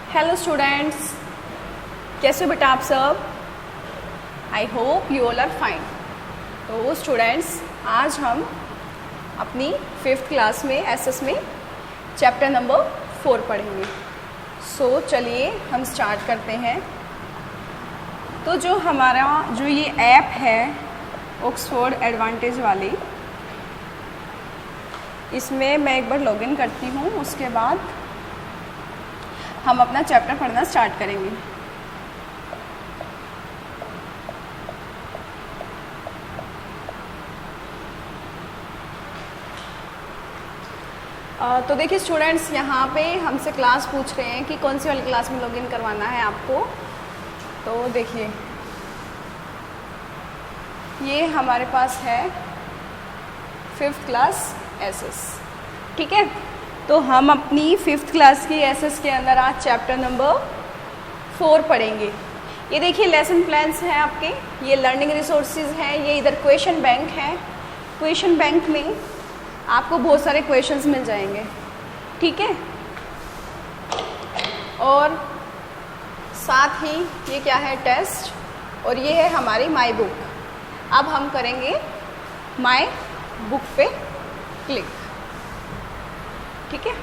Hello students, कैसे हो बेटा आप सब? I hope you all are fine. तो स्टूडेंट्स, आज हम अपनी 5th क्लास में एसएस में चैप्टर नंबर 4 पढ़ेंगे। सो चलिए हम स्टार्ट करते हैं। तो जो ये ऐप है ऑक्सफोर्ड एडवांटेज वाली, इसमें मैं एक बार लॉगिन करती हूँ, उसके बाद हम अपना चैप्टर पढ़ना स्टार्ट करेंगे। तो देखिए स्टूडेंट्स, यहाँ पे हमसे क्लास पूछ रहे हैं कि कौन सी वाली क्लास में लॉगिन करवाना है आपको। तो देखिए ये हमारे पास है 5th क्लास एसएस, ठीक है। तो हम अपनी 5th क्लास की एसएस के अंदर आज चैप्टर नंबर 4 पढ़ेंगे। ये देखिए लेसन प्लान्स हैं आपके, ये लर्निंग रिसोर्सेज हैं, ये इधर क्वेश्चन बैंक है। क्वेश्चन बैंक में आपको बहुत सारे क्वेश्चंस मिल जाएंगे, ठीक है। और साथ ही ये क्या है, टेस्ट, और ये है हमारी माई बुक। अब हम करेंगे माई बुक पे क्लिक, ठीक है।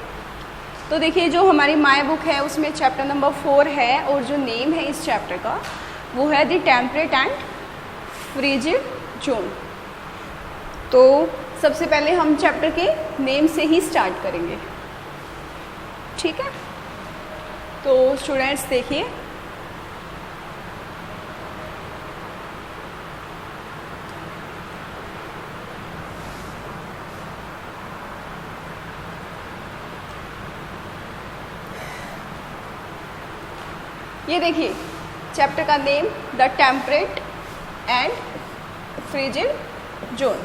तो देखिए जो हमारी माई बुक है उसमें चैप्टर नंबर 4 है, और जो नेम है इस चैप्टर का वो है the temperate and frigid zone. तो सबसे पहले हम चैप्टर के नेम से ही स्टार्ट करेंगे, ठीक है। तो स्टूडेंट्स देखिए, ये देखिए चैप्टर का name the temperate and frigid zone,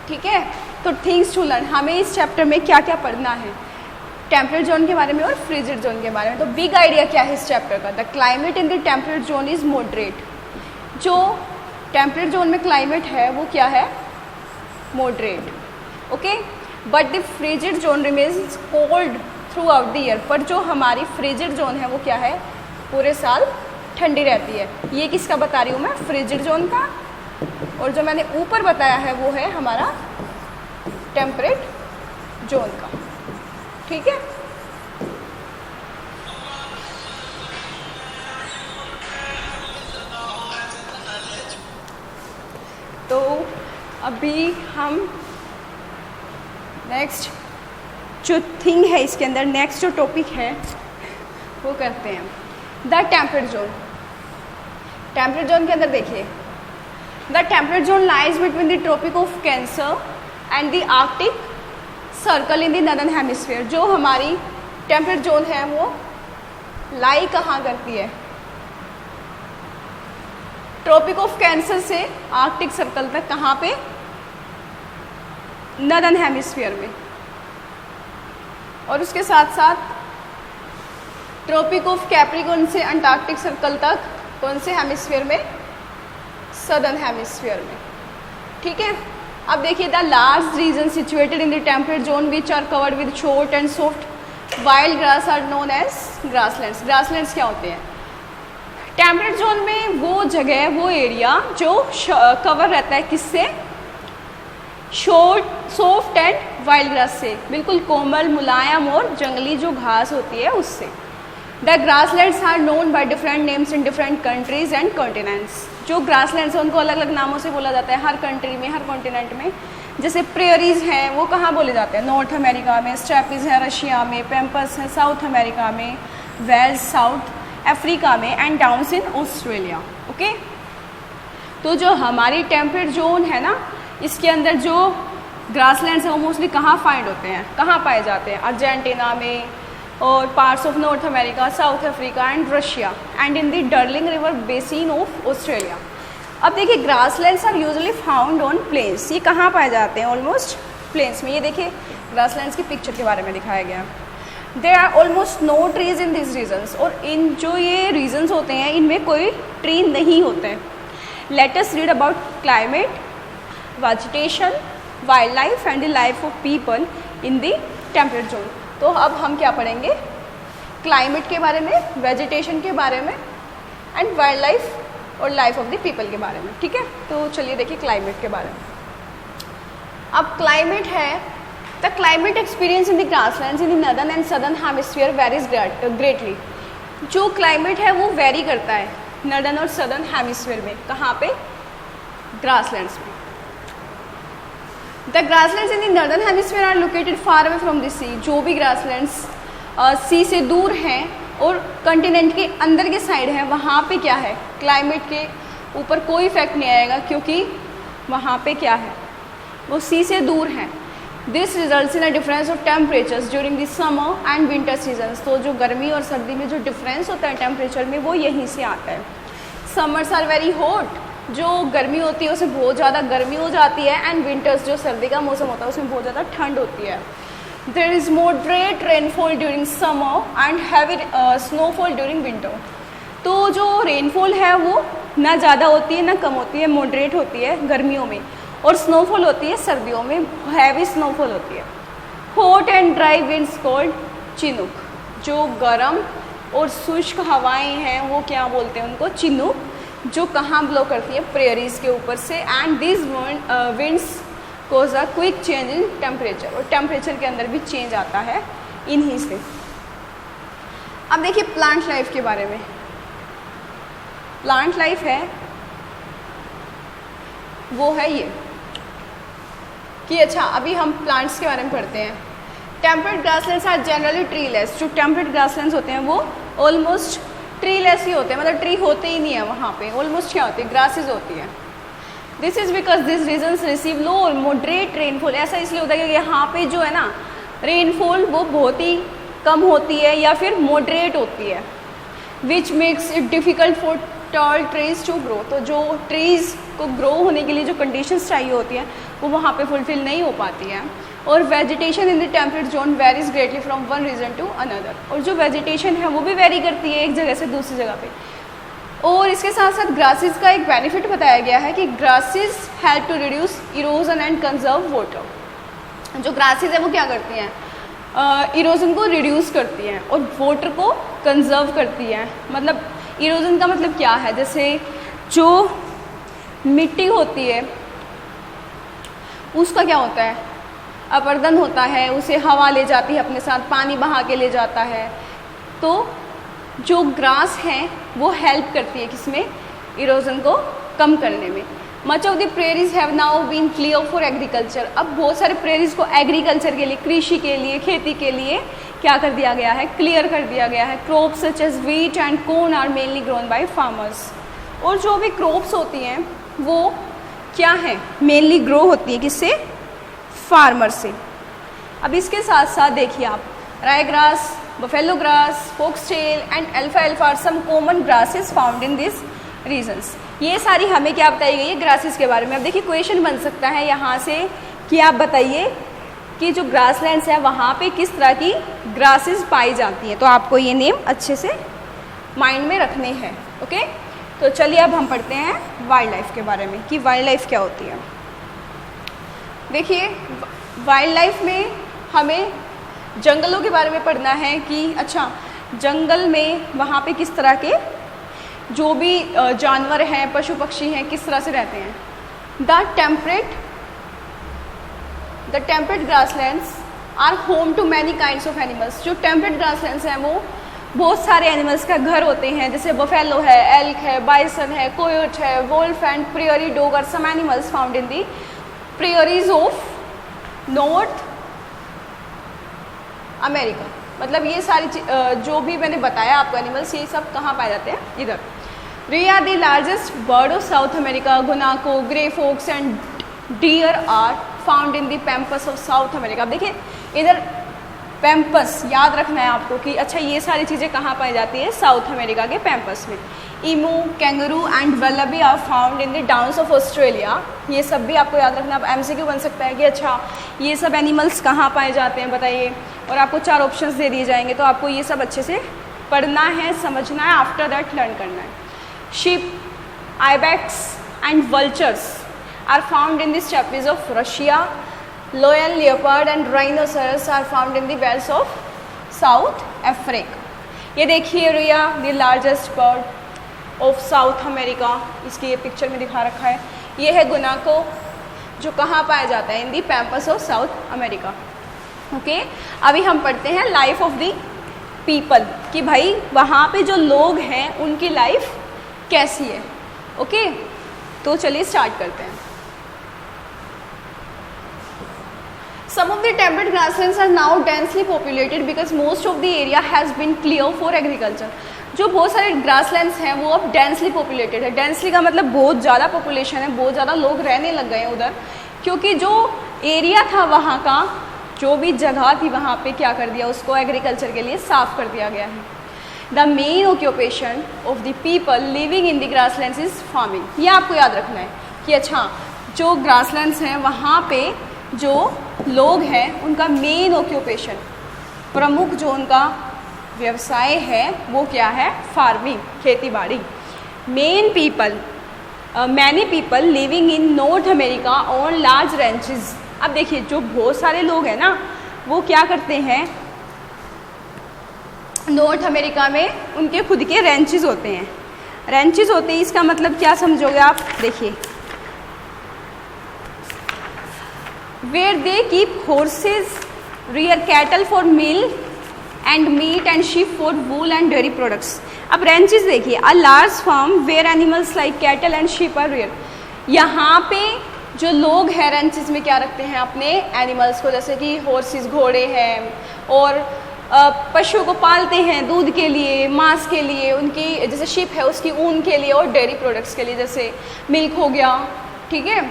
ठीक है। तो थिंग्स टू लर्न, हमें इस चैप्टर में क्या क्या पढ़ना है, टेम्परेट जोन के बारे में और फ्रिजिड जोन के बारे में। तो बिग आइडिया क्या है इस चैप्टर का, the climate in the temperate zone is moderate. जो टेम्परेट जोन में क्लाइमेट है वो क्या है, moderate, okay. But the frigid zone remains cold through out the year. पर जो हमारी फ्रिजिड जोन है वो क्या है, पूरे साल ठंडी रहती है। ये किसका बता रही हूँ मैं, फ्रिजिड जोन का। और जो मैंने ऊपर बताया है वो है हमारा टेम्परेट जोन का, ठीक है। तो अभी हम नेक्स्ट जो थिंग है इसके अंदर, नेक्स्ट जो टॉपिक है वो करते हैं, the temperate zone. Temperate zone के अंदर देखिए, the temperate zone lies between the tropic of Cancer and the Arctic Circle in the northern hemisphere. जो हमारी टेम्परेट जोन है वो लाई कहाँ करती है, ट्रॉपिक ऑफ कैंसर से आर्कटिक सर्कल तक, कहाँ पे, नॉर्दर्न हेमिस्फीयर में। और उसके साथ साथ ट्रॉपिक ऑफ कैप्रिकॉर्न से अंटार्कटिक सर्कल तक कौन से हेमिस्फीयर में, सदर्न हेमिस्फीयर में, ठीक है। अब देखिए the large region situated in the temperate zone which are covered with short and soft wild grass are known as grasslands. Grasslands क्या होते हैं, टेम्परेट जोन में वो जगह, वो एरिया जो कवर रहता है किससे, short, soft and wild grass से, बिल्कुल कोमल, मुलायम और जंगली जो घास होती है उससे। The grasslands are known by different names in different countries and continents. जो ग्रासलैंड्स हैं उनको अलग अलग नामों से बोला जाता है हर कंट्री में, हर कॉन्टिनेंट में। जैसे प्रेयरीज हैं वो कहाँ बोले जाते हैं, नॉर्थ अमेरिका में, स्टेपीज हैं रशिया में, पैम्पस हैं साउथ अमेरिका में, वेल्स साउथ अफ्रीका में, and downs in Australia, okay. तो जो हमारी टेम्परेट जोन है ना, इसके अंदर जो ग्रासलैंड्स हैं वो मोस्टली कहाँ फाइंड होते हैं, कहाँ पाए जाते हैं, अर्जेंटीना में और parts of north America, south Africa and Russia, and in the Darling river basin of Australia. अब देखिए grasslands are usually found on plains. ये कहाँ पाए जाते हैं, ऑलमोस्ट प्लेन्स में। ये देखिए ग्रासलैंड्स की पिक्चर के बारे में दिखाया गया है। There are almost no trees in this regions. और इन जो ये रीजन्स होते हैं इनमें कोई ट्री नहीं होते हैं। Let us read about climate, vegetation, wild life and the life of people in the temperate zone. तो अब हम क्या पढ़ेंगे, क्लाइमेट के बारे में, वेजिटेशन के बारे में एंड वाइल्ड लाइफ और लाइफ ऑफ द पीपल के बारे में, ठीक है। तो चलिए देखिए क्लाइमेट के बारे में। अब क्लाइमेट है, the climate experience in the grasslands in the northern and southern hemisphere varies greatly. जो क्लाइमेट है वो वेरी करता है नॉर्दर्न और सदर्न हेमिस्फीयर में। कहाँ पे? ग्रासलैंड्स में। The grasslands in the northern hemisphere are located far away from the sea. जो भी ग्रासलैंड्स सी से दूर हैं और कंटिनेंट के अंदर के साइड है, वहाँ पे क्या है? क्लाइमेट के ऊपर कोई इफेक्ट नहीं आएगा, क्योंकि वहाँ पे क्या है? वो सी से दूर हैं। This results in a difference of temperatures during the summer and winter seasons. तो जो गर्मी और सर्दी में जो डिफरेंस होता है टेम्परेचर में, वो यहीं से आता है। समर्स आर वेरी हॉट, जो गर्मी होती है उसमें बहुत ज़्यादा गर्मी हो जाती है, एंड विंटर्स जो सर्दी का मौसम होता है उसमें बहुत ज़्यादा ठंड होती है। There is moderate rainfall during summer and heavy snowfall during winter. तो जो रेनफॉल है वो ना ज़्यादा होती है ना कम होती है, मॉडरेट होती है गर्मियों में, और स्नोफॉल होती है सर्दियों में, हैवी स्नोफॉल होती है। Hot and dry winds called Chinook. जो गर्म और शुष्क हवाएं हैं वो क्या बोलते हैं उनको? चिनूक, जो कहाँ ब्लो करती है? प्रेयरीज के ऊपर से। And this winds cause a quick change in temperature, और टेम्परेचर के अंदर भी चेंज आता है इन्हीं से। अब देखिए प्लांट लाइफ के बारे में। प्लांट लाइफ है वो है ये कि अच्छा अभी हम प्लांट्स के बारे में पढ़ते हैं। Temperate grasslands are generally treeless. जो टेम्परेट ग्रासलैंड्स होते हैं वो ऑलमोस्ट ट्रीलेस ही होते हैं, मतलब ट्री होते ही नहीं है वहाँ पे। ऑलमोस्ट क्या होती है? ग्रासेस होती है। This is because this regions receive low और मॉडरेट रेनफॉल। ऐसा इसलिए होता है क्योंकि यहाँ पे जो है ना रेनफॉल वो बहुत ही कम होती है या फिर मॉडरेट होती है, which makes it difficult for tall trees to grow. तो जो ट्रीज़ को ग्रो होने के लिए जो कंडीशंस चाहिए होती हैं वो वहाँ पे फुलफिल नहीं हो पाती हैं। और vegetation in the temperate zone varies greatly from one region to another. और जो वेजिटेशन है वो भी वेरी करती है एक जगह से दूसरी जगह पे। और इसके साथ साथ ग्रासेस का एक बेनिफिट बताया गया है कि grasses help to reduce erosion and conserve water. जो ग्रासेस है वो क्या करती हैं? इरोजन को रिड्यूस करती हैं और वाटर को कंजर्व करती हैं। मतलब इरोजन का मतलब क्या है? जैसे जो मिट्टी होती है उसका क्या होता है? अपर्दन होता है, उसे हवा ले जाती है अपने साथ, पानी बहा के ले जाता है। तो जो ग्रास है वो हेल्प करती है किसमें? इरोजन को कम करने में। Much of the prairies have now been clear for agriculture. अब बहुत सारे प्रेरीज को एग्रीकल्चर के लिए, कृषि के लिए, खेती के लिए क्या कर दिया गया है? क्लियर कर दिया गया है। Crops such as wheat and corn are mainly grown by farmers. और जो भी क्रॉप्स होती हैं वो क्या है? मेनली ग्रो होती है किससे? फार्मर से। अब इसके साथ साथ देखिए आप, rye grass, buffalo grass, foxtail and alpha are some common grasses found in this regions. ये सारी हमें क्या बताई गई है? ग्रासेस के बारे में। अब देखिए क्वेश्चन बन सकता है यहाँ से कि आप बताइए कि जो ग्रासलैंड्स है वहाँ पे किस तरह की ग्रासेस पाई जाती हैं। तो आपको ये नेम अच्छे से माइंड में रखने हैं। ओके, तो चलिए अब हम पढ़ते हैं वाइल्ड लाइफ के बारे में कि वाइल्ड लाइफ क्या होती है। देखिए वाइल्ड लाइफ में हमें जंगलों के बारे में पढ़ना है कि अच्छा जंगल में वहाँ पे किस तरह के जो भी जानवर हैं, पशु पक्षी हैं, किस तरह से रहते हैं। The temperate grasslands are home to many kinds of animals. जो टेम्परेट ग्रासलैंड्स हैं वो बहुत सारे एनिमल्स का घर होते हैं, जैसे बफेलो है, एल्क है, बाइसन है, कोयोट है, wolf and prairie dog are some animals found in the prairies of north America. मतलब ये सारी जो भी मैंने बताया आपको एनिमल्स, ये सब कहाँ पाए जाते हैं? इधर। Rhea are the largest bird of south America. Guanaco, grey fox and deer are found in the pampas of south America. अब देखिए इधर पैम्पस याद रखना है आपको कि अच्छा ये सारी चीज़ें कहाँ पाई जाती है? साउथ अमेरिका के पैम्पस में। Emu, kangaroo and wallaby are found in the downs of Australia. ये सब भी आपको याद रखना। अब एमसीक्यू बन सकता है कि अच्छा ये सब एनिमल्स कहाँ पाए जाते हैं बताइए, और आपको 4 ऑप्शंस दे दिए जाएंगे। तो आपको ये सब अच्छे से पढ़ना है, समझना है, आफ्टर दैट लर्न करना है। Sheep, ibex and vultures are found in the steppes of Russia. Lion, leopard and rhinoceros are found in the belts of South Africa. ये देखिए rhea, the largest bird of south America, इसकी ये picture में दिखा रखा है। ये है गुनाको, जो कहाँ पाया जाता है? In the pampas of south America. Okay, अभी हम पढ़ते हैं लाइफ ऑफ दी पीपल, कि भाई वहाँ पे जो लोग हैं उनकी लाइफ कैसी है। ओके, तो चलिए स्टार्ट करते हैं। Some of the temperate grasslands are now densely populated because most of the area has been cleared for agriculture. जो बहुत सारे ग्रासलैंड्स हैं वो अब डेंसली पॉपुलेटेड है। डेंसली का मतलब बहुत ज़्यादा पॉपुलेशन है, बहुत ज़्यादा लोग रहने लग गए हैं उधर, क्योंकि जो एरिया था वहाँ का, जो भी जगह थी वहाँ पे क्या कर दिया, उसको एग्रीकल्चर के लिए साफ़ कर दिया गया है। The main occupation of the people living in the grasslands is farming. ये आपको याद रखना है कि अच्छा जो ग्रासलैंड्स हैं वहाँ पे जो लोग हैं उनका मेन ऑक्यूपेशन, प्रमुख जो उनका व्यवसाय है वो क्या है? फार्मिंग, खेती बाड़ी। Many people living in north America on large ranches. अब देखिए जो बहुत सारे लोग हैं ना वो क्या करते हैं, नॉर्थ अमेरिका में उनके खुद के रेंचेस होते हैं। रेंचेस होते हैं, इसका मतलब क्या समझोगे आप? देखिए, where they keep horses, rear cattle for milk and meat and sheep for wool and dairy products. अब रेंचेस देखिए, a large farm where animals like cattle and sheep are reared. यहाँ पे जो लोग हैं रेंचेस में क्या रखते हैं? अपने एनिमल्स को, जैसे कि हॉर्सेस, घोड़े हैं, और पशुओं को पालते हैं दूध के लिए, मांस के लिए, उनकी जैसे शिप है उसकी ऊन के लिए, और डेयरी प्रोडक्ट्स के लिए जैसे मिल्क हो गया, ठीक है।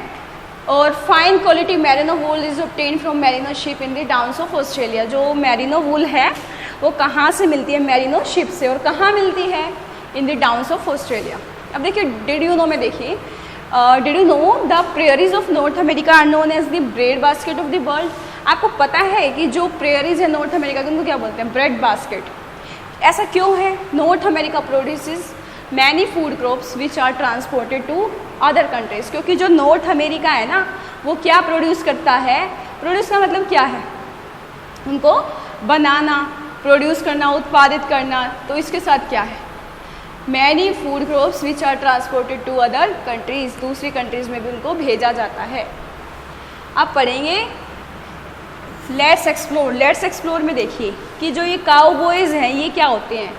और fine quality merino wool is obtain from merino sheep in the downs of Australia. जो मैरिनो वूल है वो कहाँ से मिलती है? मैरिनो शिप से। और कहाँ मिलती है? In the downs of Australia. अब देखिए डिड यू नो में देखिए, did you know the prairies of north America are known as the bread basket of the world. आपको पता है कि जो प्रेयरीज है नॉर्थ अमेरिका की उनको क्या बोलते हैं? Bread basket. ऐसा क्यों है? North America produces many food crops which are transported to other countries. क्योंकि जो नॉर्थ अमेरिका है ना वो क्या प्रोड्यूस करता है? प्रोड्यूस का मतलब क्या है? उनको बनाना, प्रोड्यूस करना, उत्पादित करना। तो इसके साथ क्या है? Many food crops which are transported to other countries, दूसरी कंट्रीज में भी उनको भेजा जाता है। अब पढ़ेंगे लेट्स एक्सप्लोर। लेट्स एक्सप्लोर में देखिए कि जो ये काउबॉयज़ हैं ये क्या होते हैं?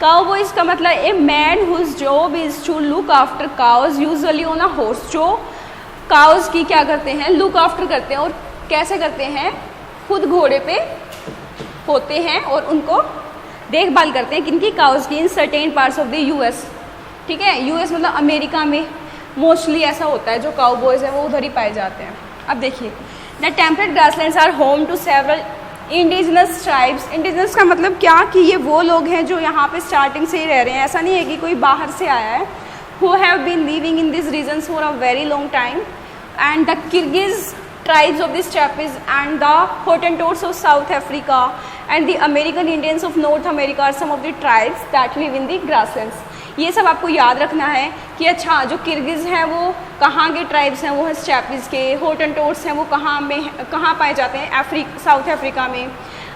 काउबॉयज़ का मतलब a man whose job is to look after cows usually on a horse. जो काउज की क्या करते हैं? लुक आफ्टर करते हैं। और कैसे करते हैं? खुद घोड़े पे होते हैं और उनको देखभाल करते हैं। किनकी? काउज की। In certain parts of the US, ठीक है। यूएस मतलब अमेरिका में मोस्टली ऐसा होता है, जो काउबॉयज़ हैं वो उधर ही पाए जाते हैं। अब देखिए the temperate grasslands are home to several indigenous tribes. Indigenous का मतलब क्या? कि ये वो लोग हैं जो यहाँ पे स्टार्टिंग से ही रह रहे हैं, ऐसा नहीं है कि कोई बाहर से आया है। Who have been living in this regions for a very long time and the Kyrgyz tribes of the steppes and the Hottentots of South Africa and the American Indians of North America are some of the tribes that live in the grasslands. ये सब आपको याद रखना है कि अच्छा जो Kyrgyz हैं वो कहाँ के ट्राइब्स हैं? वो है स्टेपीज़ के। हॉटेंटोट्स हैं वो कहाँ पाए जाते हैं? साउथ अफ्रीका में।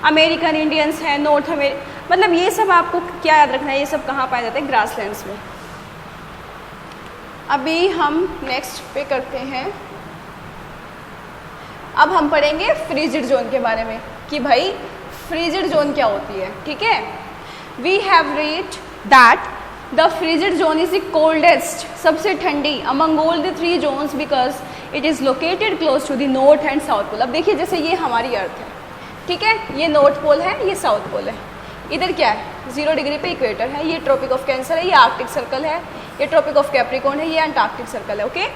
अमेरिकन इंडियंस हैं नॉर्थ अमेरिका। मतलब ये सब आपको क्या याद रखना है? ये सब कहाँ पाए जाते हैं? ग्रासलैंड्स में। अभी हम नेक्स्ट पे करते हैं, अब हम पढ़ेंगे फ्रीजिड जोन के बारे में कि भाई फ्रीजिड जोन क्या होती है, ठीक है। We have read that the frigid zone is the coldest, सबसे ठंडी among all the 3 zones because it is located close to the north and south pole. अब देखिए जैसे ये हमारी अर्थ है, ठीक है, ये नॉर्थ पोल है, ये साउथ पोल है। इधर क्या है? 0 डिग्री पे इक्वेटर है, ये ट्रॉपिक ऑफ कैंसर है, ये आर्कटिक सर्कल है, ये ट्रॉपिक ऑफ कैप्रिकॉर्न है, ये अंटार्कटिक सर्कल है। ओके,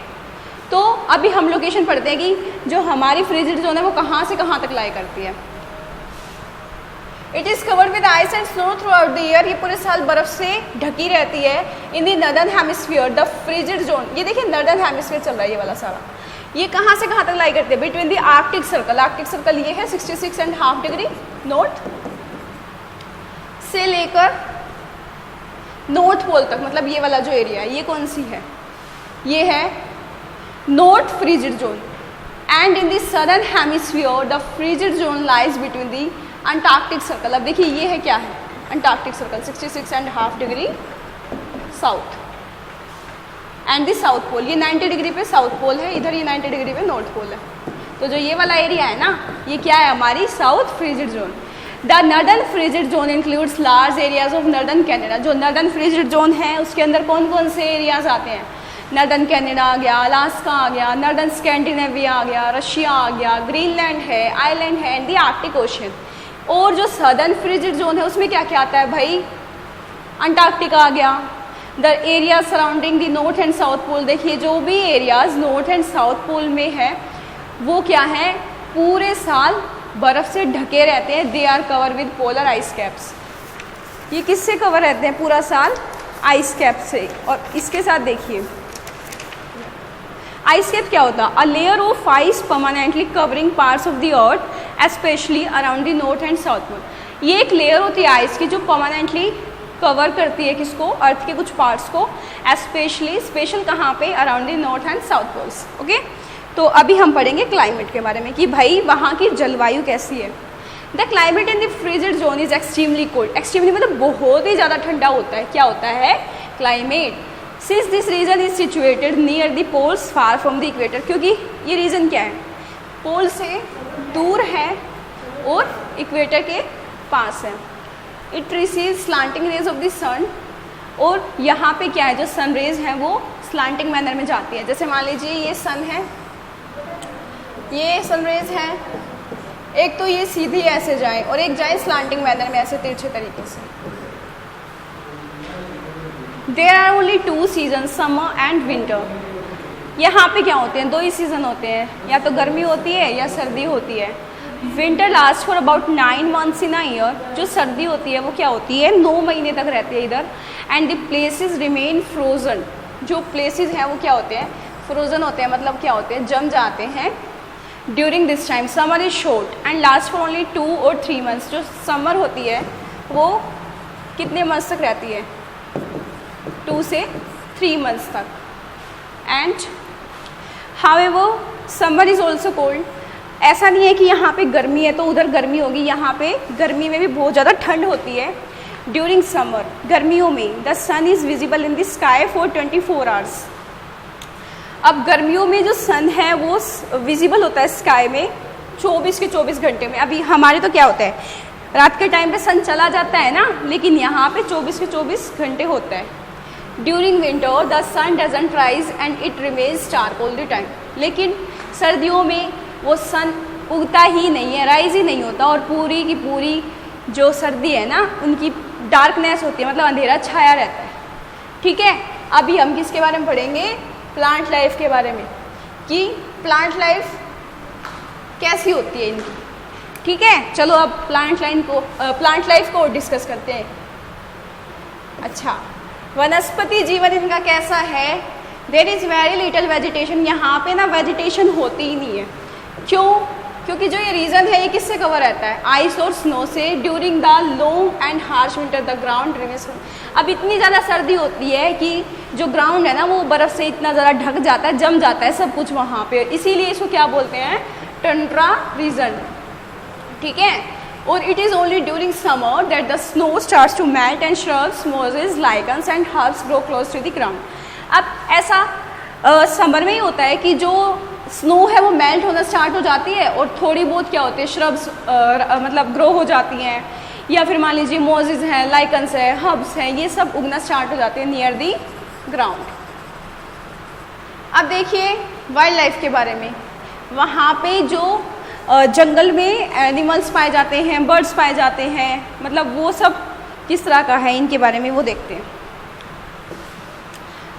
तो अभी हम लोकेशन पढ़ते हैं कि जो हमारी फ्रीजिड जोन है वो कहाँ से कहाँ तक लाई करती है। It is covered with ice and snow through out the year. ये पूरे साल बर्फ से ढकी रहती है। In the northern hemisphere the frigid zone, ये देखिए नॉर्दर्न हेमिस्फीयर चल रहा है ये वाला सारा, ये कहाँ से कहाँ तक लाई करती है? Between the Arctic circle. Arctic circle ये है 66.5 डिग्री नॉर्थ से लेकर नॉर्थ पोल तक, मतलब ये वाला जो एरिया है ये कौन सी है? ये है north frigid zone. And in the southern hemisphere the frigid zone lies between the Antarctic circle. अब देखिए ये है क्या है? Antarctic circle 66.5 degree south and the south pole, ये 90 डिग्री पे साउथ पोल है, इधर ये 90 डिग्री पे नॉर्थ पोल है। तो जो ये वाला एरिया है ना, ये क्या है, हमारी south frigid zone. The northern frigid zone includes large areas of northern Canada. जो नर्दर्न फ्रिजिड जोन है उसके अंदर कौन कौन से एरियाज आते हैं, नर्दर्न कैनेडा आ गया, अलास्का आ गया, नर्दर्न स्कैंडिनेविया आ गया, रशिया आ गया, ग्रीनलैंड है, आइलैंड है एंड द आर्कटिक ओशन। और जो सदर्न फ्रिजिड जोन है उसमें क्या क्या आता है भाई, अंटार्कटिका आ गया। The area surrounding the north and south pole, देखिए जो भी areas north and south pole में है वो क्या है, पूरे साल बर्फ़ से ढके रहते हैं। They are cover with polar ice caps. ये किससे कवर रहते हैं पूरा साल, आइस कैप से। और इसके साथ देखिए आइस कैप क्या होता है, a layer of ice permanently covering parts of the earth specially around the north and south pole. ये एक लेयर होती है आइस की जो परमानेंटली कवर करती है किसको, अर्थ के कुछ पार्ट्स को, स्पेशली स्पेशल कहाँ पे, around the north and south poles. Okay, तो अभी हम पढ़ेंगे क्लाइमेट के बारे में कि भाई वहाँ की जलवायु कैसी है। The climate in the frigid zone is extremely cold. Extremely मतलब बहुत ही ज़्यादा ठंडा होता है। क्या होता है, climate. Since this region is situated near the poles far from the equator, क्योंकि ये रीजन क्या है, पोल से दूर है और इक्वेटर के पास है। It receive slanting rays of the sun, और यहाँ पे क्या है, जो सन रेज हैं वो स्लांटिंग मैनर में जाती है। जैसे मान लीजिए ये सन है, ये सनरेज है, एक तो ये सीधी ऐसे जाए और एक जाए स्लांटिंग मैनर में ऐसे तिरछे तरीके से। There are only 2 season, summer and winter. यहाँ पे क्या होते हैं, 2 ही सीज़न होते हैं, या तो गर्मी होती है या सर्दी होती है। Winter last for about 9 months in a year. जो सर्दी होती है वो क्या होती है, 9 महीने तक रहती है इधर। And the places remain frozen. जो प्लेसेस हैं वो क्या होते हैं, फ्रोजन होते हैं, मतलब क्या होते हैं, जम जाते हैं। During this time summer is short and last for only 2 और 3 मंथ्स। जो समर होती है वो कितने मंथ्स तक रहती है, 2 से 3 मंथ्स तक। And however summer is also cold. ऐसा नहीं है कि यहाँ पे गर्मी है तो उधर गर्मी होगी, यहाँ पे गर्मी में भी बहुत ज़्यादा ठंड होती है। ड्यूरिंग समर, गर्मियों में, the sun is visible in the sky for 24 hours. अब गर्मियों में जो सन है वो विजिबल होता है स्काई में 24 के 24 घंटे में। अभी हमारे तो क्या होता है, रात के टाइम पे सन चला जाता है ना, लेकिन यहाँ पे 24 के 24 घंटे होता है। During winter the sun doesn't rise and it remains dark all the time. लेकिन सर्दियों में वो सन उगता ही नहीं है, राइज ही नहीं होता, और पूरी की पूरी जो सर्दी है ना उनकी डार्कनेस होती है, मतलब अंधेरा छाया रहता है। ठीक है, अभी हम किसके बारे में पढ़ेंगे, प्लांट लाइफ के बारे में, कि प्लांट लाइफ कैसी होती है इनकी। ठीक है, चलो अब प्लांट लाइफ को डिस्कस करते हैं। अच्छा, वनस्पति जीवन इनका कैसा है। There is very little vegetation. यहाँ पे ना वेजिटेशन होती ही नहीं है। क्यों, क्योंकि जो ये रीजन है ये किससे कवर रहता है, आइस और स्नो से। During the long and harsh winter the ground remains. अब इतनी ज़्यादा सर्दी होती है कि जो ग्राउंड है ना वो बर्फ़ से इतना ज़्यादा ढक जाता है, जम जाता है सब कुछ वहाँ पे, इसीलिए इसको क्या बोलते हैं, टंड्रा रीजन। ठीक है, और it is only during summer that the snow starts to melt and shrubs, mosses, lichens and herbs grow close to the ground. अब ऐसा समर में ही होता है कि जो स्नो है वो मेल्ट होना स्टार्ट हो जाती है और थोड़ी बहुत क्या होती है, श्रब्स मतलब ग्रो हो जाती हैं, या फिर मान लीजिए मोजेस हैं, लाइकन्स है, हर्ब्स हैं, ये सब उगना स्टार्ट हो जाते हैं नियर दी ग्राउंड। अब देखिए वाइल्ड लाइफ के बारे में। वहाँ पे जो जंगल में एनिमल्स पाए जाते हैं, बर्ड्स पाए जाते हैं, मतलब वो सब किस तरह का है इनके बारे में वो देखते हैं।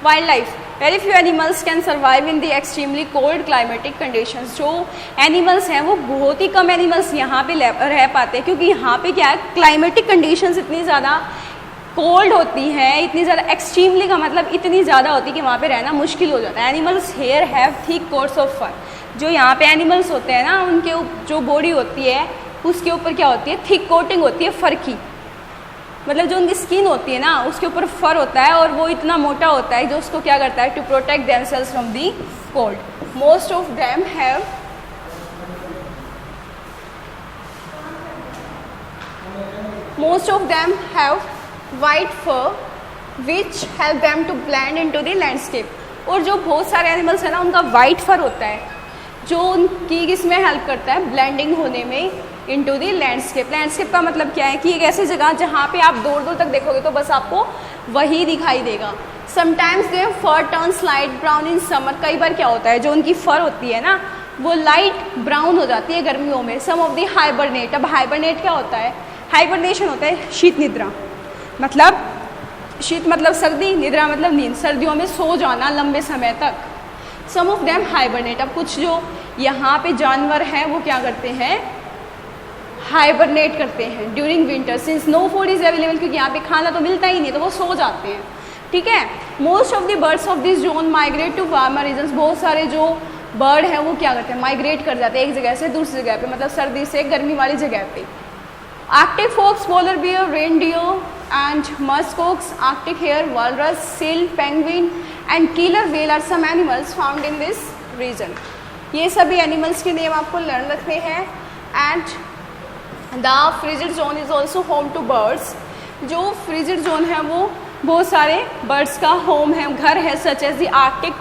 Wild life, very few animals can survive in the extremely cold climatic conditions. जो एनिमल्स हैं वो बहुत ही कम एनिमल्स यहाँ पे रह पाते हैं, क्योंकि यहाँ पे क्या है, क्लाइमेटिक कंडीशंस इतनी ज़्यादा कोल्ड होती हैं, इतनी ज़्यादा, एक्सट्रीमली का मतलब इतनी ज़्यादा होती है कि वहाँ पे रहना मुश्किल हो जाता है। Animals here have thick coats of fur. जो यहाँ पे एनिमल्स होते हैं ना उनके जो बॉडी होती है उसके ऊपर क्या होती है, थिक कोटिंग होती है फर की, मतलब जो उनकी स्किन होती है ना उसके ऊपर फर होता है और वो इतना मोटा होता है जो उसको क्या करता है, to protect themselves from the cold. Most of them have most of them have white fur which help them to blend into the landscape. और जो बहुत सारे एनिमल्स हैं ना, उनका वाइट फर होता है जो उनकी किसमें हेल्प करता है, ब्लेंडिंग होने में इनटू द लैंडस्केप। लैंडस्केप का मतलब क्या है कि एक ऐसी जगह जहाँ पे आप दूर दूर तक देखोगे तो बस आपको वही दिखाई देगा। Sometimes their fur turns light brown in summer. कई बार क्या होता है, जो उनकी फर होती है ना वो लाइट ब्राउन हो जाती है गर्मियों में। सम ऑफ द हाइबरनेट। अब हाइबरनेट क्या होता है, हाइबरनेशन होता है शीत निद्रा, मतलब शीत मतलब सर्दी, निद्रा मतलब नींद, सर्दियों में सो जाना लंबे समय तक। सम ऑफ देम हाइबरनेट। अब कुछ जो यहाँ पे जानवर हैं वो क्या करते हैं, हाइबरनेट करते हैं during winter since no food is available, क्योंकि यहाँ पे खाना तो मिलता ही नहीं तो वो सो जाते हैं। ठीक है। Most of the birds of this zone migrate to warmer regions. बहुत सारे जो बर्ड हैं वो क्या करते हैं, माइग्रेट कर जाते हैं एक जगह से दूसरी जगह पे, मतलब सर्दी से गर्मी वाली जगह पे। Arctic fox, polar bear, reindeer and musk ox, Arctic hare, walrus, seal, penguin and killer whale are some animals found in this region. ये सभी एनिमल्स के नेम आपको लर्न रखने हैं। And the frigid zone is also home to birds. जो frigid zone है वो बहुत सारे बर्ड्स का होम है, घर है, such as the Arctic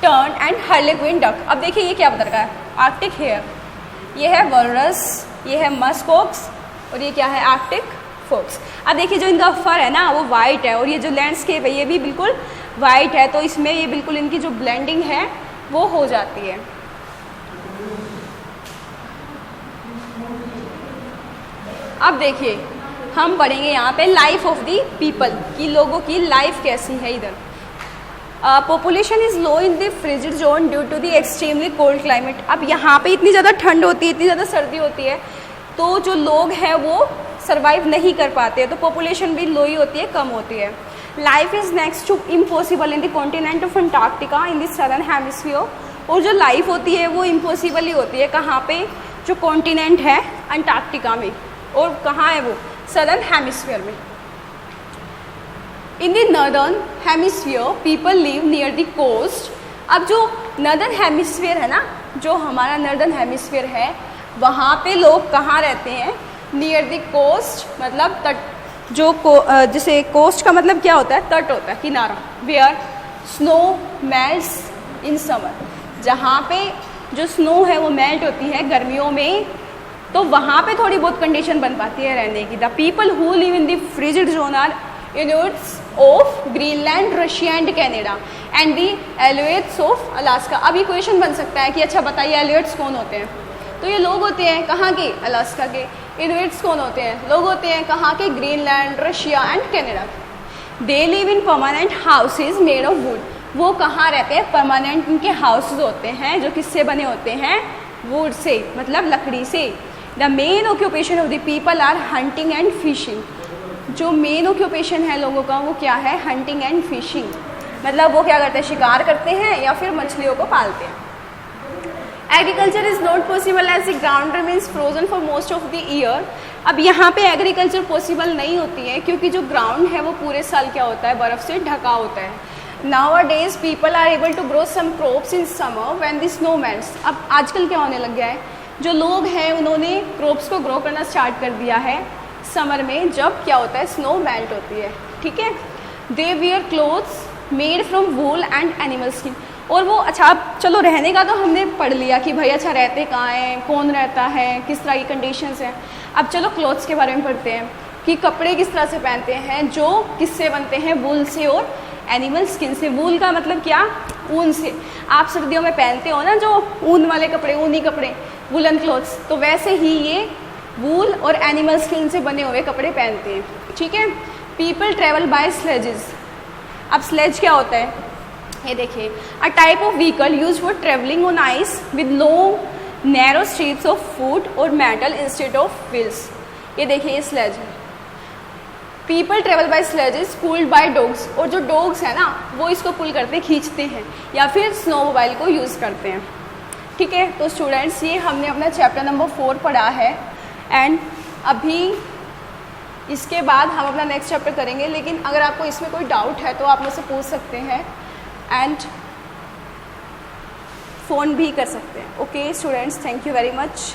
tern and harlequin duck. अब देखिए ये क्या बता रखा है, आर्कटिक हेयर, ये है वॉलरस, ये है मस्कोक्स और ये क्या है, आर्कटिक फॉक्स। अब देखिए जो इनका फर है ना वो वाइट है और ये जो लैंडस्केप है ये भी बिल्कुल वाइट है, तो इसमें ये बिल्कुल इनकी जो ब्लेंडिंग है वो हो जाती है। अब देखिए हम पढ़ेंगे यहाँ पे लाइफ ऑफ दी पीपल, कि लोगों की लाइफ कैसी है इधर। Population is low in the frigid zone due to the extremely cold climate. अब यहाँ पे इतनी ज़्यादा ठंड होती है, इतनी ज़्यादा सर्दी होती है, तो जो लोग हैं वो सर्वाइव नहीं कर पाते हैं, तो पॉपुलेशन भी लो ही होती है, कम होती है। Life is next to impossible in the continent of Antarctica in the southern hemisphere. और जो लाइफ होती है वो इम्पॉसिबल ही होती है, कहाँ पे, जो कॉन्टिनेंट है अंटार्कटिका में, और कहाँ है वो, सदर्न हेमिस्फीयर में। In the northern hemisphere people live near the coast. अब जो नॉर्दर्न हेमिस्फीयर है ना, जो हमारा नॉर्दर्न हेमिस्फीयर है, वहाँ पे लोग कहाँ रहते हैं, नियर द कोस्ट, मतलब तट, जो जैसे कोस्ट का मतलब क्या होता है, तट होता है, किनारा। Where snow melts in summer, जहाँ पे जो स्नो है वो मेल्ट होती है गर्मियों में, तो वहाँ पे थोड़ी बहुत कंडीशन बन पाती है रहने की। The people who live in the frigid zone are Inuits of Greenland, Russia and Canada and the Aleuts of Alaska. अब ये क्वेश्चन बन सकता है कि अच्छा बताइए एलुएट्स कौन होते हैं, तो ये लोग होते हैं कहाँ के, अलास्का के। इनुइट्स कौन होते हैं, लोग होते हैं कहाँ के, Greenland, Russia and Canada. They live in permanent houses made of would. वो कहाँ रहते हैं, परमानेंट उनके हाउसेज होते हैं जो किससे बने होते हैं, वुड से, मतलब लकड़ी से। The main occupation of the people are hunting and fishing. जो मेन ऑक्यूपेशन है लोगों का वो क्या है, हंटिंग एंड फिशिंग, मतलब वो क्या करते हैं, शिकार करते हैं या फिर मछलियों को पालते हैं। Agriculture is not possible as the ground remains frozen for most of the year. अब यहाँ पे एग्रीकल्चर पॉसिबल नहीं होती है क्योंकि जो ग्राउंड है वो पूरे साल क्या होता है, बर्फ़ से ढका होता है। Nowadays people are able to grow some crops in summer when the snow melts। अब आजकल क्या होने लग गया है, जो लोग हैं उन्होंने क्रॉप्स को ग्रो करना स्टार्ट कर दिया है समर में, जब क्या होता है, स्नो मेल्ट होती है। ठीक है। They wear clothes made from wool and animal skin. और वो अच्छा, अब चलो रहने का तो हमने पढ़ लिया कि भाई अच्छा रहते कहाँ हैं, कौन रहता है, किस तरह की कंडीशंस हैं। अब चलो क्लोथ्स के बारे में पढ़ते हैं कि कपड़े किस तरह से पहनते हैं, जो किससे बनते हैं, वूल से और एनिमल स्किन से। वूल का मतलब क्या, ऊन से। आप सर्दियों में पहनते हो ना जो ऊन वाले कपड़े, ऊनी कपड़े, वुलन क्लोथ्स, तो वैसे ही ये वूल और एनिमल स्किन से बने हुए कपड़े पहनते हैं। ठीक है। People travel by sledges. अब स्लेज क्या होता है, ये देखिए, a type of vehicle use for travelling on ice with long narrow strips of food और मेटल इंस्टेड ऑफ व्हील्स। ये देखिए ये स्लेज है। People travel by sledges pulled by dogs. और जो डॉग्स हैं ना वो इसको पुल करते, खींचते हैं, या फिर स्नोमोबाइल को यूज़ करते हैं। ठीक है। तो स्टूडेंट्स ये हमने अपना चैप्टर नंबर 4 पढ़ा है, एंड अभी इसके बाद हम अपना नेक्स्ट चैप्टर करेंगे। लेकिन अगर आपको इसमें कोई डाउट है तो आप मुझसे पूछ सकते हैं एंड फ़ोन भी कर सकते हैं। Okay students, thank you very much.